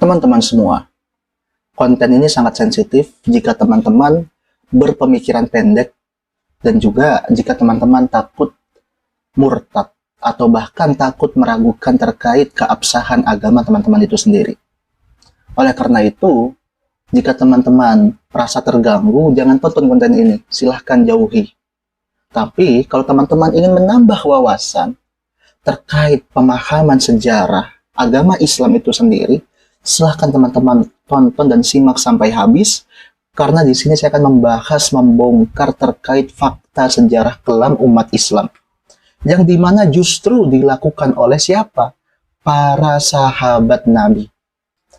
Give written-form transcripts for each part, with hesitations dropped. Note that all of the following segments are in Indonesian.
Teman-teman semua, konten ini sangat sensitif jika teman-teman berpemikiran pendek dan juga jika teman-teman takut murtad atau bahkan takut meragukan terkait keabsahan agama teman-teman itu sendiri. Oleh karena itu, jika teman-teman merasa terganggu, jangan tonton konten ini, silahkan jauhi. Tapi kalau teman-teman ingin menambah wawasan terkait pemahaman sejarah agama Islam itu sendiri, silahkan teman-teman tonton dan simak sampai habis, karena di sini saya akan membongkar terkait fakta sejarah kelam umat Islam, yang dimana justru dilakukan oleh siapa? Para sahabat Nabi.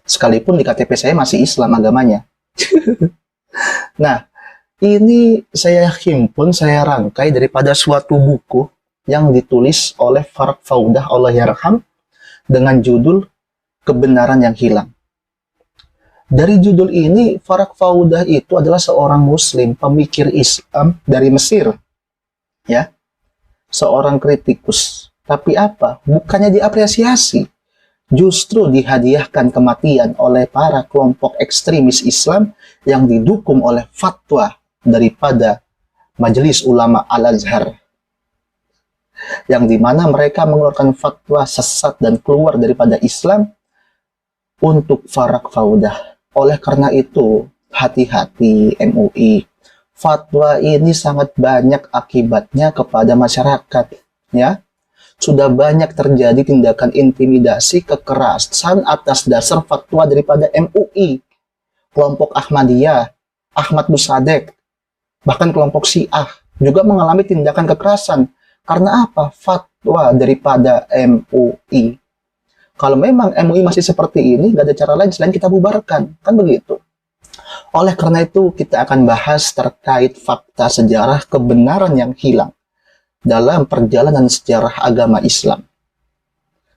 Sekalipun di KTP saya masih Islam agamanya. Nah, ini saya himpun, saya rangkai daripada suatu buku yang ditulis oleh Farak Faudah, Allah yarham, dengan judul Kebenaran yang Hilang. Dari judul ini, Farak Faudah itu adalah seorang muslim, pemikir Islam dari Mesir. Ya, seorang kritikus. Tapi apa? Bukannya diapresiasi. Justru dihadiahkan kematian oleh para kelompok ekstremis Islam yang didukung oleh fatwa daripada Majelis Ulama Al-Azhar. Yang dimana mereka mengeluarkan fatwa sesat dan keluar daripada Islam untuk Farak Faudah. Oleh karena itu, hati-hati MUI. Fatwa ini sangat banyak akibatnya kepada masyarakat. Ya, sudah banyak terjadi tindakan intimidasi, kekerasan atas dasar fatwa daripada MUI, kelompok Ahmadiyah, Ahmad Musadek, bahkan kelompok Syiah juga mengalami tindakan kekerasan. Karena apa? Fatwa daripada MUI. Kalau memang MUI masih seperti ini, gak ada cara lain selain kita bubarkan. Kan begitu. Oleh karena itu, kita akan bahas terkait fakta sejarah kebenaran yang hilang dalam perjalanan sejarah agama Islam.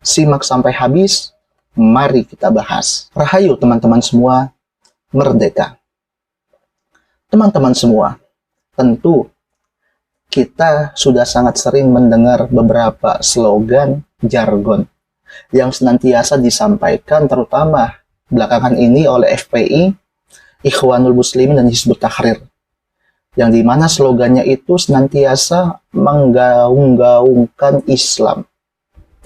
Simak sampai habis, mari kita bahas. Rahayu teman-teman semua, merdeka. Teman-teman semua, tentu kita sudah sangat sering mendengar beberapa slogan, jargon yang senantiasa disampaikan terutama belakangan ini oleh FPI, Ikhwanul Muslimin, dan Hizbut Tahrir. Yang dimana slogannya itu senantiasa menggaung-gaungkan Islam.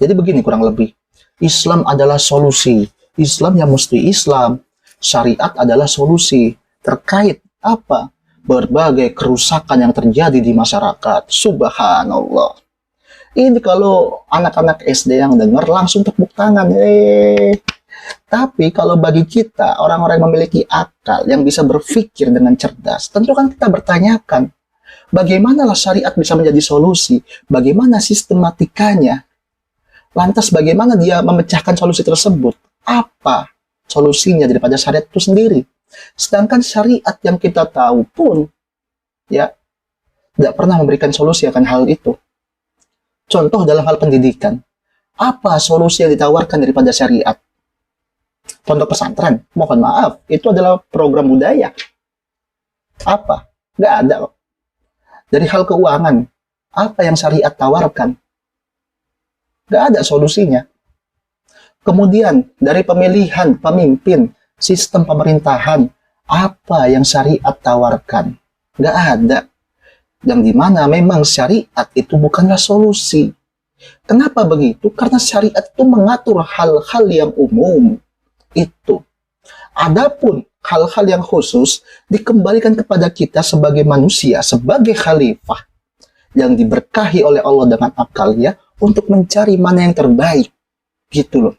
Jadi begini kurang lebih, Islam adalah solusi, Islam yang mesti Islam, syariat adalah solusi terkait apa? Berbagai kerusakan yang terjadi di masyarakat. Subhanallah. Ini kalau anak-anak SD yang dengar langsung tepuk tangan. Tapi kalau bagi kita, orang-orang yang memiliki akal, yang bisa berpikir dengan cerdas, tentu kan kita bertanyakan, bagaimanalah syariat bisa menjadi solusi? Bagaimana sistematikanya? Lantas bagaimana dia memecahkan solusi tersebut? Apa solusinya daripada syariat itu sendiri? Sedangkan syariat yang kita tahu pun, ya, tidak pernah memberikan solusi akan hal itu. Contoh dalam hal pendidikan, apa solusi yang ditawarkan daripada syariat? Pondok pesantren, mohon maaf, itu adalah program budaya. Apa? Nggak ada kok. Dari hal keuangan, apa yang syariat tawarkan? Nggak ada solusinya. Kemudian, dari pemilihan pemimpin, sistem pemerintahan, apa yang syariat tawarkan? Nggak ada. Yang dimana memang syariat itu bukanlah solusi. Kenapa begitu? Karena syariat itu mengatur hal-hal yang umum. Itu. Adapun hal-hal yang khusus dikembalikan kepada kita sebagai manusia, sebagai khalifah yang diberkahi oleh Allah dengan akalnya untuk mencari mana yang terbaik. Gitu loh.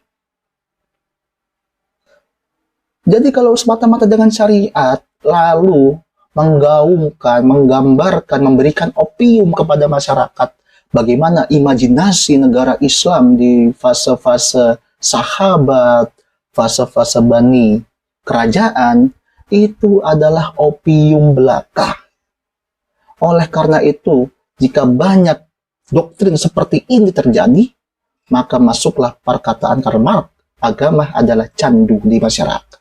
Jadi kalau semata-mata dengan syariat, lalu menggaungkan, menggambarkan, memberikan opium kepada masyarakat, bagaimana imajinasi negara Islam di fase-fase sahabat, fase-fase bani kerajaan, itu adalah opium belaka. Oleh karena itu, jika banyak doktrin seperti ini terjadi, maka masuklah perkataan Karl Marx, agama adalah candu di masyarakat.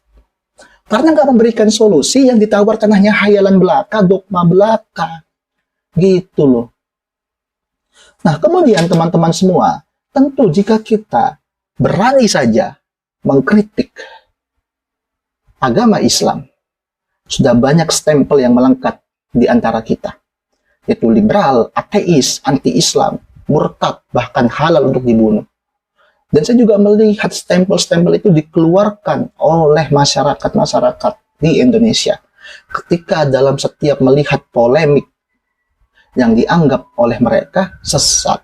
Karena nggak memberikan solusi, yang ditawarkan hanya hayalan belaka, dogma belaka. Gitu loh. Nah, kemudian teman-teman semua, tentu jika kita berani saja mengkritik agama Islam, sudah banyak stempel yang melekat di antara kita, yaitu liberal, ateis, anti-Islam, murtad, bahkan halal untuk dibunuh. Dan saya juga melihat stempel-stempel itu dikeluarkan oleh masyarakat-masyarakat di Indonesia ketika dalam setiap melihat polemik yang dianggap oleh mereka sesat.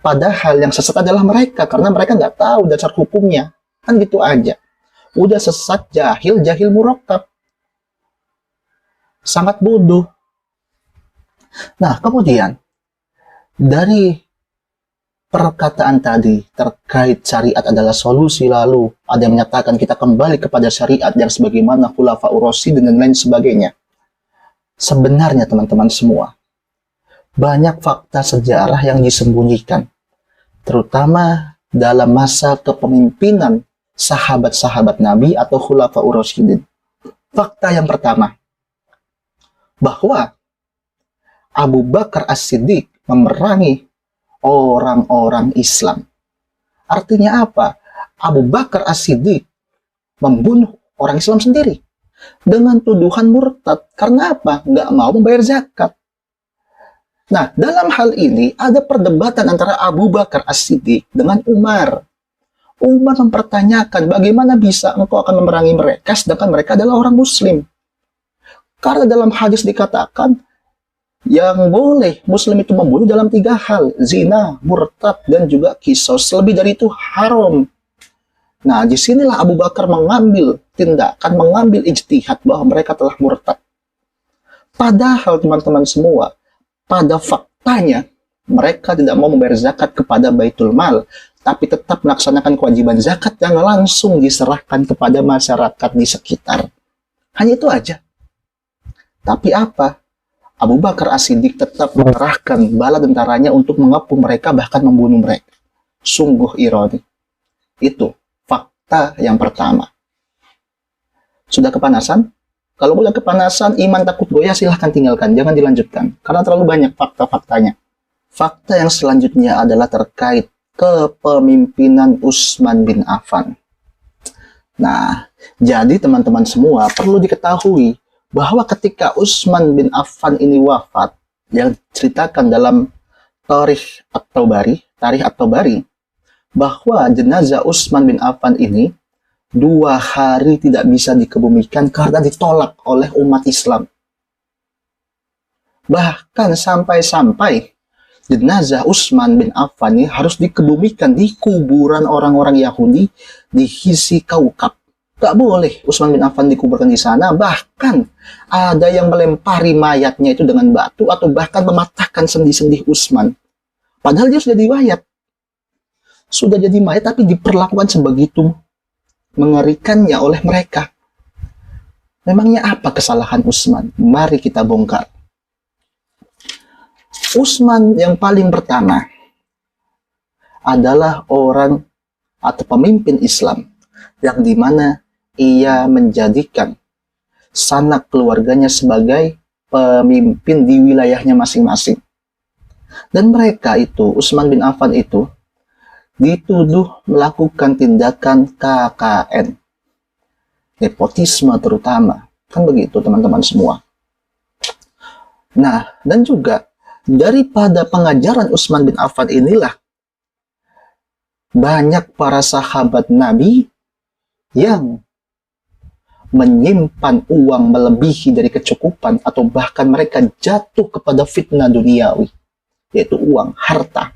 Padahal yang sesat adalah mereka, karena mereka nggak tahu dasar hukumnya. Kan gitu aja. Udah sesat, jahil, jahil murakkab. Sangat bodoh. Nah, kemudian, dari perkataan tadi terkait syariat adalah solusi, lalu ada yang menyatakan kita kembali kepada syariat yang sebagaimana Khulafaur Rasyidin dan lain sebagainya. Sebenarnya teman-teman semua, banyak fakta sejarah yang disembunyikan, terutama dalam masa kepemimpinan sahabat-sahabat Nabi atau Khulafaur Rasyidin. Fakta yang pertama, bahwa Abu Bakar As-Siddiq memerangi orang-orang Islam. Artinya apa? Abu Bakar As-Siddiq membunuh orang Islam sendiri dengan tuduhan murtad. Karena apa? Nggak mau membayar zakat. Nah, dalam hal ini ada perdebatan antara Abu Bakar As-Siddiq dengan Umar. Umar mempertanyakan bagaimana bisa engkau akan memerangi mereka sedangkan mereka adalah orang Muslim. Karena dalam hadis dikatakan yang boleh Muslim itu membunuh dalam 3 hal, zina, murtad, dan juga kisos. Lebih dari itu haram. Nah, disinilah Abu Bakar mengambil tindakan, mengambil ijtihad bahwa mereka telah murtad. Padahal teman-teman semua, pada faktanya mereka tidak mau membayar zakat kepada Baitul Mal, tapi tetap melaksanakan kewajiban zakat yang langsung diserahkan kepada masyarakat di sekitar. Hanya itu aja. Tapi apa? Abu Bakar As-Siddiq tetap mengerahkan bala tentaranya untuk mengepung mereka, bahkan membunuh mereka. Sungguh ironi. Itu fakta yang pertama. Sudah kepanasan? Kalau udah kepanasan, iman takut goyah, silahkan tinggalkan. Jangan dilanjutkan. Karena terlalu banyak fakta-faktanya. Fakta yang selanjutnya adalah terkait kepemimpinan Utsman bin Affan. Nah, jadi teman-teman semua perlu diketahui bahwa ketika Utsman bin Affan ini wafat, yang diceritakan dalam Tarikh At-Tabari, bahwa jenazah Utsman bin Affan ini 2 hari tidak bisa dikebumikan karena ditolak oleh umat Islam. Bahkan sampai-sampai jenazah Utsman bin Affan ini harus dikebumikan di kuburan orang-orang Yahudi di Hisi Kaukab. Gak boleh Utsman bin Affan dikuburkan di sana. Bahkan ada yang melempari mayatnya itu dengan batu atau bahkan mematahkan sendi-sendi Utsman. Padahal dia sudah diwayat. Sudah jadi mayat tapi diperlakukan sebegitu mengerikannya oleh mereka. Memangnya apa kesalahan Utsman? Mari kita bongkar. Utsman yang paling pertama adalah orang atau pemimpin Islam yang dimana ia menjadikan sanak keluarganya sebagai pemimpin di wilayahnya masing-masing. Dan mereka itu, Utsman bin Affan itu, dituduh melakukan tindakan KKN. Nepotisme terutama. Kan begitu teman-teman semua. Nah, dan juga daripada pengajaran Utsman bin Affan inilah banyak para sahabat Nabi yang menyimpan uang melebihi dari kecukupan atau bahkan mereka jatuh kepada fitnah duniawi, yaitu uang, harta.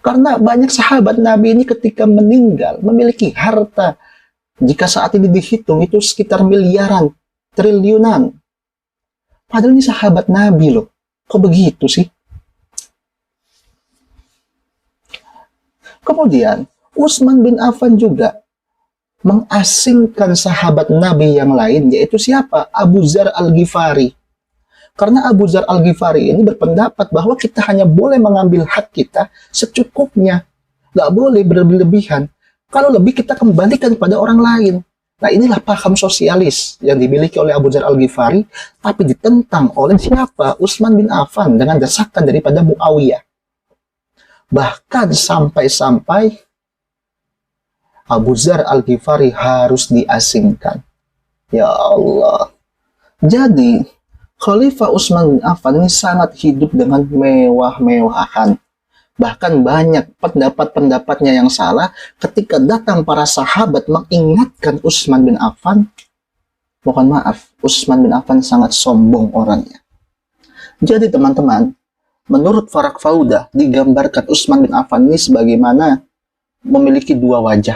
Karena banyak sahabat Nabi ini ketika meninggal memiliki harta, jika saat ini dihitung itu sekitar miliaran, triliunan. Padahal ini sahabat Nabi loh. Kok begitu sih? Kemudian Utsman bin Affan juga mengasingkan sahabat Nabi yang lain, yaitu siapa? Abu Dzar Al-Ghifari. Karena Abu Dzar Al-Ghifari ini berpendapat bahwa kita hanya boleh mengambil hak kita secukupnya. Nggak boleh berlebihan. Kalau lebih kita kembalikan kepada orang lain. Nah, inilah paham sosialis yang dimiliki oleh Abu Dzar Al-Ghifari, tapi ditentang oleh siapa? Utsman bin Affan dengan desakan daripada Muawiyah. Bahkan sampai-sampai Abu Dzar Al-Ghifari harus diasingkan. Ya Allah. Jadi, Khalifah Utsman bin Affan ini sangat hidup dengan mewah-mewahan. Bahkan banyak pendapat-pendapatnya yang salah ketika datang para sahabat mengingatkan Utsman bin Affan. Mohon maaf, Utsman bin Affan sangat sombong orangnya. Jadi teman-teman, menurut Farak Fauda, digambarkan Utsman bin Affan ini sebagaimana memiliki dua wajah,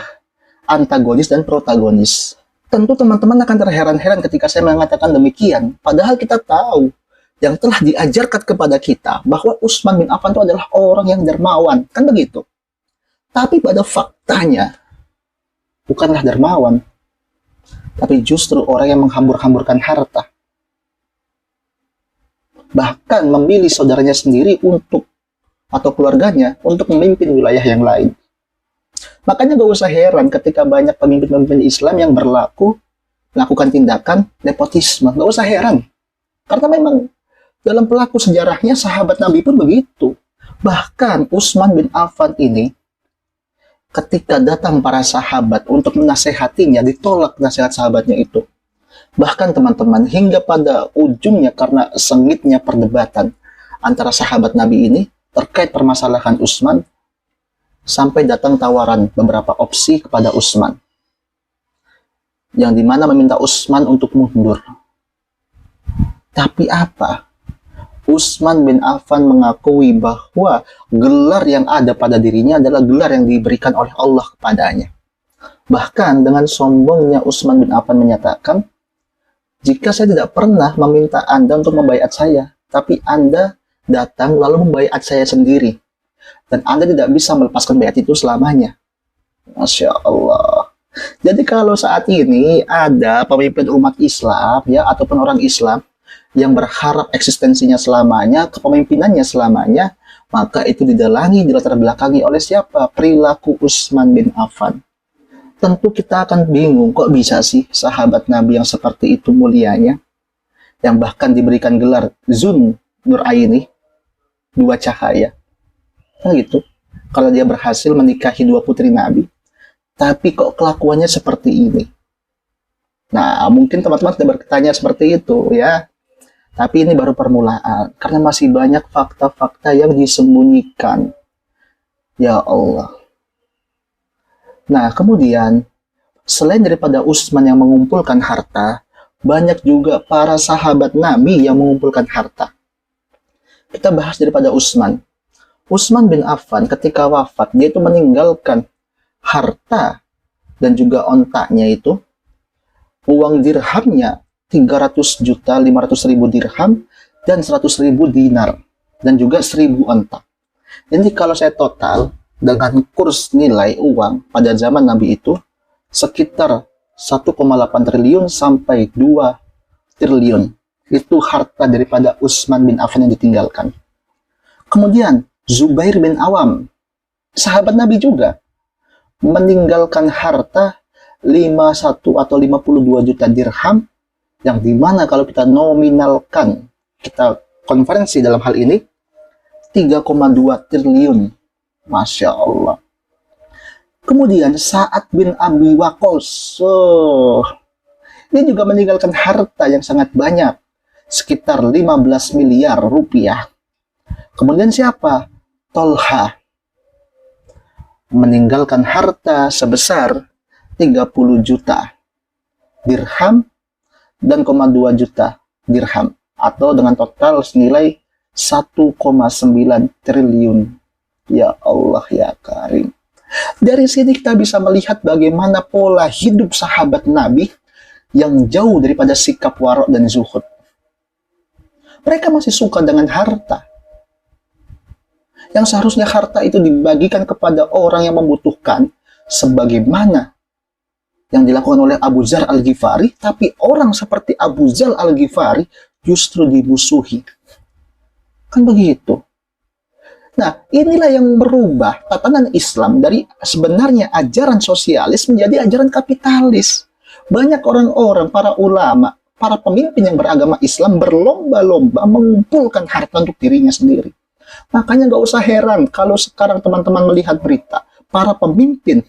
antagonis dan protagonis. Tentu teman-teman akan terheran-heran ketika saya mengatakan demikian, padahal kita tahu yang telah diajarkan kepada kita bahwa Utsman bin Affan itu adalah orang yang dermawan, kan begitu? Tapi pada faktanya, bukanlah dermawan, tapi justru orang yang menghambur-hamburkan harta. Bahkan memilih saudaranya sendiri untuk, atau keluarganya, untuk memimpin wilayah yang lain. Makanya gak usah heran ketika banyak pemimpin-pemimpin Islam yang melakukan tindakan nepotisme. Gak usah heran. Karena memang dalam pelaku sejarahnya sahabat Nabi pun begitu. Bahkan Utsman bin Affan ini, ketika datang para sahabat untuk menasehatinya, ditolak nasihat sahabatnya itu. Bahkan teman-teman, hingga pada ujungnya karena sengitnya perdebatan antara sahabat Nabi ini terkait permasalahan Utsman, sampai datang tawaran beberapa opsi kepada Utsman, yang dimana meminta Utsman untuk mundur. Tapi apa? Utsman bin Affan mengakui bahwa gelar yang ada pada dirinya adalah gelar yang diberikan oleh Allah kepadanya. Bahkan dengan sombongnya Utsman bin Affan menyatakan, jika saya tidak pernah meminta Anda untuk membaiat saya, tapi Anda datang lalu membaiat saya sendiri, dan Anda tidak bisa melepaskan baiat itu selamanya. Masya Allah. Jadi kalau saat ini ada pemimpin umat Islam, ya, ataupun orang Islam yang berharap eksistensinya selamanya, kepemimpinannya selamanya, maka itu didalangi, dilatar belakangi oleh siapa? Perilaku Utsman bin Affan. Tentu kita akan bingung, kok bisa sih sahabat Nabi yang seperti itu mulianya, yang bahkan diberikan gelar Zun Nuraini, dua cahaya. Nah gitu, kalau dia berhasil menikahi dua putri Nabi, tapi kok kelakuannya seperti ini? Nah, mungkin teman-teman sudah bertanya seperti itu, ya. Tapi ini baru permulaan, karena masih banyak fakta-fakta yang disembunyikan. Ya Allah. Nah, kemudian, selain daripada Utsman yang mengumpulkan harta, banyak juga para sahabat Nabi yang mengumpulkan harta. Kita bahas daripada Utsman. Utsman bin Affan ketika wafat, dia itu meninggalkan harta dan juga ontaknya itu, uang dirhamnya 300.500.000 dirham dan 100.000 dinar, dan juga 1.000 ontak. Jadi kalau saya total, dengan kurs nilai uang pada zaman Nabi itu sekitar 1,8 triliun sampai 2 triliun. Itu harta daripada Utsman bin Affan yang ditinggalkan. Kemudian Zubair bin Awam, sahabat Nabi juga, meninggalkan harta 51 atau 52 juta dirham, yang dimana kalau kita nominalkan, kita konversi dalam hal ini, 3,2 triliun. Masya Allah. Kemudian Sa'ad bin Abi Waqqas, ini juga meninggalkan harta yang sangat banyak, sekitar 15 miliar rupiah. Kemudian siapa? Tolha, meninggalkan harta sebesar 30 juta dirham dan 2 juta dirham, atau dengan total senilai 1,9 triliun. Ya Allah ya Karim. Dari sini kita bisa melihat bagaimana pola hidup sahabat Nabi yang jauh daripada sikap warok dan zuhud. Mereka masih suka dengan harta. Yang seharusnya harta itu dibagikan kepada orang yang membutuhkan, sebagaimana yang dilakukan oleh Abu Dzar Al-Ghifari, tapi orang seperti Abu Dzar Al-Ghifari justru dimusuhi. Kan begitu. Nah, inilah yang merubah tatanan Islam dari sebenarnya ajaran sosialis menjadi ajaran kapitalis. Banyak orang-orang, para ulama, para pemimpin yang beragama Islam berlomba-lomba mengumpulkan harta untuk dirinya sendiri. Makanya nggak usah heran kalau sekarang teman-teman melihat berita, para pemimpin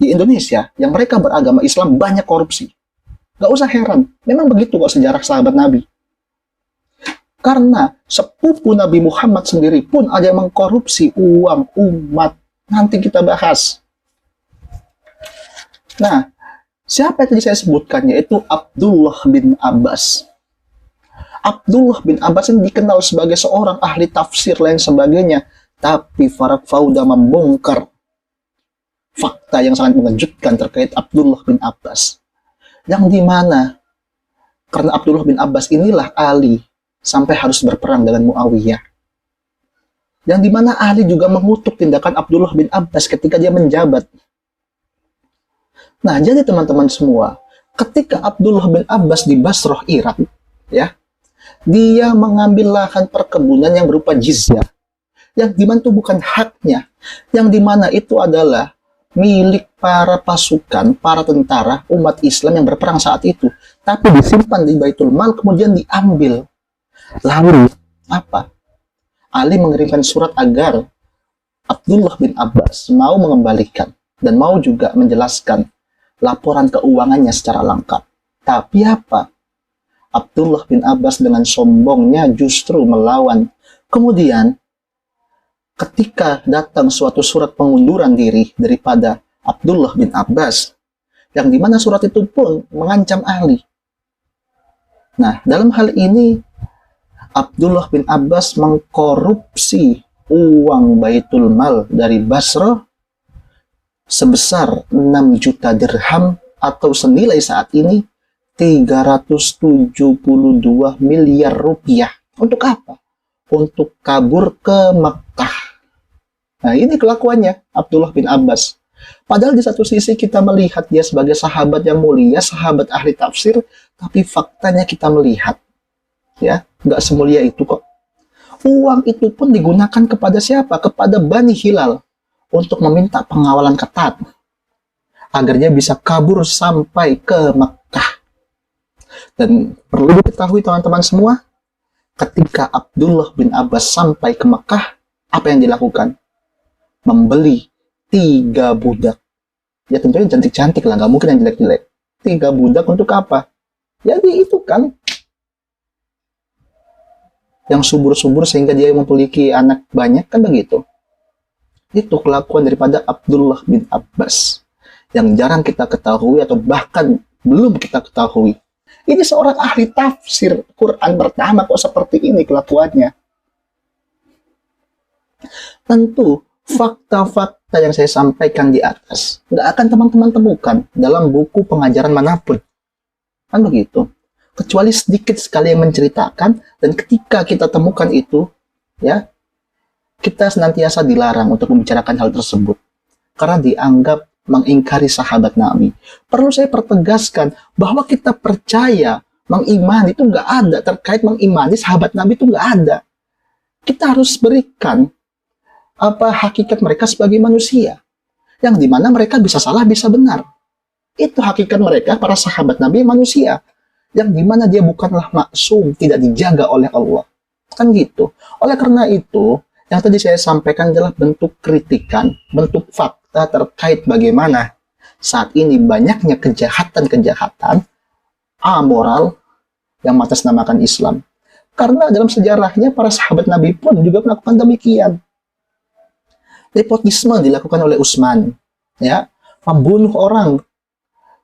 di Indonesia yang mereka beragama Islam banyak korupsi. Gak usah heran, memang begitu kok sejarah sahabat Nabi. Karena sepupu Nabi Muhammad sendiri pun ada yang mengkorupsi uang umat. Nanti kita bahas. Nah, siapa yang tadi saya sebutkan, yaitu Abdullah bin Abbas. Abdullah bin Abbas ini dikenal sebagai seorang ahli tafsir lain sebagainya. Tapi Farak Fauda membongkar fakta yang sangat mengejutkan terkait Abdullah bin Abbas. Yang dimana, karena Abdullah bin Abbas inilah Ali sampai harus berperang dengan Muawiyah. Yang dimana Ali juga mengutuk tindakan Abdullah bin Abbas ketika dia menjabat. Nah, jadi teman-teman semua, ketika Abdullah bin Abbas di Basrah, Irak, ya, dia mengambil lahan perkebunan yang berupa jizyah, yang dimana itu bukan haknya, yang dimana itu adalah milik para pasukan, para tentara umat Islam yang berperang saat itu, tapi disimpan di Baitul Mal, kemudian diambil. Lalu apa? Ali mengirimkan surat agar Abdullah bin Abbas mau mengembalikan dan mau juga menjelaskan laporan keuangannya secara lengkap. Tapi apa? Abdullah bin Abbas dengan sombongnya justru melawan. Kemudian, ketika datang suatu surat pengunduran diri daripada Abdullah bin Abbas, yang dimana surat itu pun mengancam Ali. Nah, dalam hal ini, Abdullah bin Abbas mengkorupsi uang Baitul Mal dari Basrah sebesar 6 juta dirham atau senilai saat ini 372 miliar rupiah. Untuk apa? Untuk kabur ke Makkah. Nah, ini kelakuannya Abdullah bin Abbas. Padahal di satu sisi kita melihat dia sebagai sahabat yang mulia, sahabat ahli tafsir, tapi faktanya kita melihat, ya, nggak semulia itu kok. Uang itu pun digunakan kepada siapa? Kepada Bani Hilal untuk meminta pengawalan ketat agar dia bisa kabur sampai ke Makkah. Dan perlu diketahui teman-teman semua, ketika Abdullah bin Abbas sampai ke Makkah, apa yang dilakukan? Membeli 3 budak. Ya tentunya cantik-cantik lah, nggak mungkin yang jelek-jelek. 3 budak untuk apa? Jadi itu kan yang subur-subur sehingga dia memiliki anak banyak, kan begitu. Itu kelakuan daripada Abdullah bin Abbas yang jarang kita ketahui atau bahkan belum kita ketahui. Ini seorang ahli tafsir Quran pertama kok seperti ini kelakuannya. Tentu fakta-fakta yang saya sampaikan di atas nggak akan teman-teman temukan dalam buku pengajaran manapun. Kan begitu. Kecuali sedikit sekali yang menceritakan, dan ketika kita temukan itu, ya, kita senantiasa dilarang untuk membicarakan hal tersebut karena dianggap mengingkari sahabat Nabi. Perlu saya pertegaskan bahwa kita percaya, mengimani itu nggak ada, terkait mengimani sahabat Nabi itu nggak ada. Kita harus berikan apa hakikat mereka sebagai manusia, yang dimana mereka bisa salah, bisa benar. Itu hakikat mereka, para sahabat Nabi manusia, yang dimana dia bukanlah maksum, tidak dijaga oleh Allah. Kan gitu. Oleh karena itu, yang tadi saya sampaikan adalah bentuk kritikan, bentuk fakta terkait bagaimana saat ini banyaknya kejahatan-kejahatan amoral yang mengatasnamakan Islam. Karena dalam sejarahnya para sahabat Nabi pun juga melakukan demikian. Nepotisme dilakukan oleh Utsman, ya, membunuh orang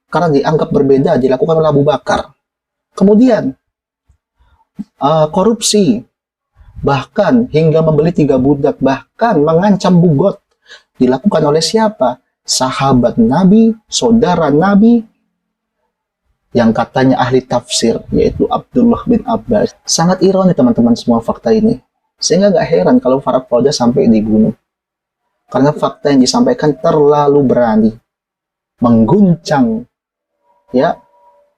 karena dianggap berbeda dilakukan oleh Abu Bakar. Kemudian korupsi, bahkan hingga membeli 3 budak, bahkan mengancam bugot, dilakukan oleh siapa? Sahabat Nabi, saudara Nabi, yang katanya ahli tafsir, yaitu Abdullah bin Abbas. Sangat ironi teman-teman semua fakta ini. Sehingga gak heran kalau Farak Fauda sampai dibunuh. Karena fakta yang disampaikan terlalu berani, mengguncang, ya,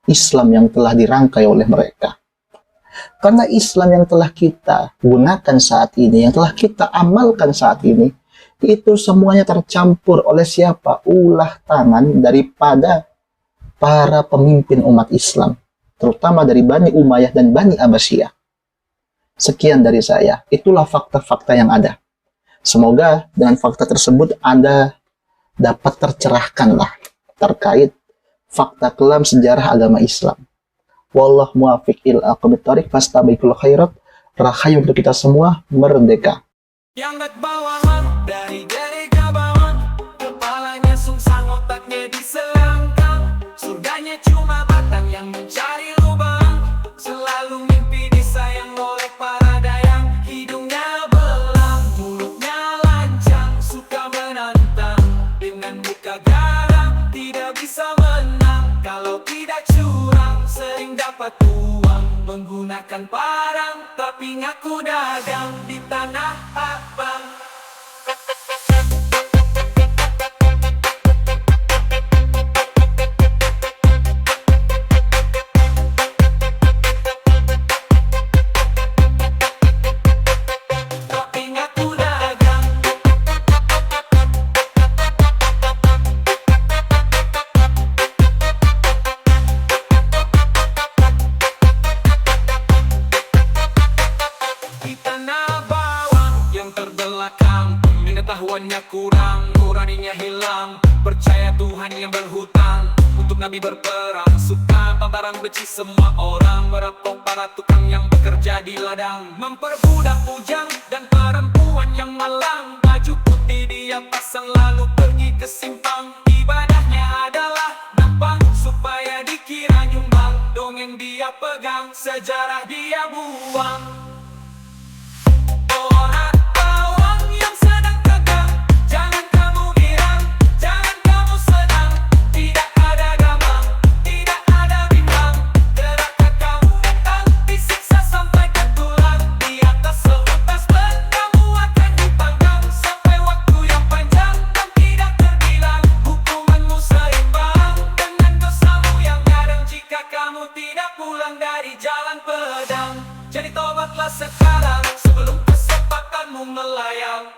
Islam yang telah dirangkai oleh mereka. Karena Islam yang telah kita gunakan saat ini, yang telah kita amalkan saat ini, itu semuanya tercampur oleh siapa? Ulah tangan daripada para pemimpin umat Islam, terutama dari Bani Umayyah dan Bani Abbasiyah. Sekian dari saya, itulah fakta-fakta yang ada. Semoga dengan fakta tersebut Anda dapat tercerahkan lah terkait fakta kelam sejarah agama Islam. Wallahu muwaffiq ila aqwamit thoriq, fastabiqul khairat. Rahayu untuk kita semua, merdeka. Yang bawahan dari Gabawan, kepalanya sungsang, otaknya diselangkang. Surganya cuma batang yang mencari lubang, selalu mimpi disayang oleh para dayang. Hidungnya belang, mulutnya lancang, suka menantang. Dengan muka garang, tidak bisa menang. Kalau tidak curang, sering dapat uang. Menggunakan parang, tapi ngaku dagang di tanah abang. Tapi ngaku dagang. Di tanah bawang yang terbelakang, pengetahuannya kurang, nuraninya hilang. Percaya Tuhan yang berhutang, untuk Nabi berperang. Suka barang benci semua orang, merampok para tukang yang bekerja di ladang. Memperbudak bujang dan perempuan yang malang. Baju putih dia pasang lalu pergi ke simpang. Ibadahnya adalah nampang supaya dikira nyumbang. Dongeng dia pegang, sejarah dia buang. Orang bawang yang sedang tegang, jangan kamu girang, jangan kamu senang. Tidak ada gamang, tidak ada bimbang. Gerakan kamu datang, disiksa sampai ke tulang. Di atas seutas ban kamu akan dipanggang, sampai waktu yang panjang dan tidak terbilang. Hukumanmu seimbang dengan dosamu yang kadang, jika kamu tidak pulang dari jalan pedang. Jadi tobatlah sekarang sebelum kesempatanmu melayang.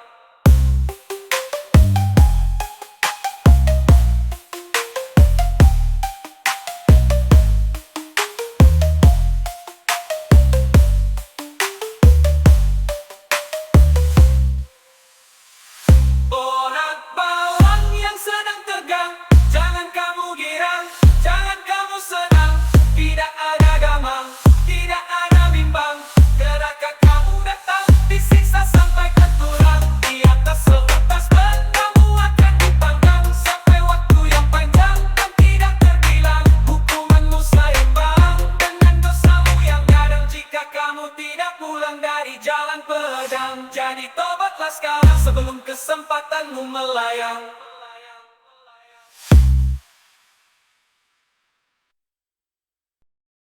Orang bawang yang sedang tegang, jangan kamu girang, jangan kamu senang. Tidak ada gamang, tidak ada bimbang. Gerakan kamu datang, disiksa sampai ke tulang. Di atas seutas ban kamu akan dipanggang, sampai waktu yang panjang dan tidak terbilang. Hukumanmu seimbang dengan dosamu yang kadang, jika kamu tidak pulang dari jalan pedang. Jadi tobatlah sekarang sebelum kesempatanmu melayang.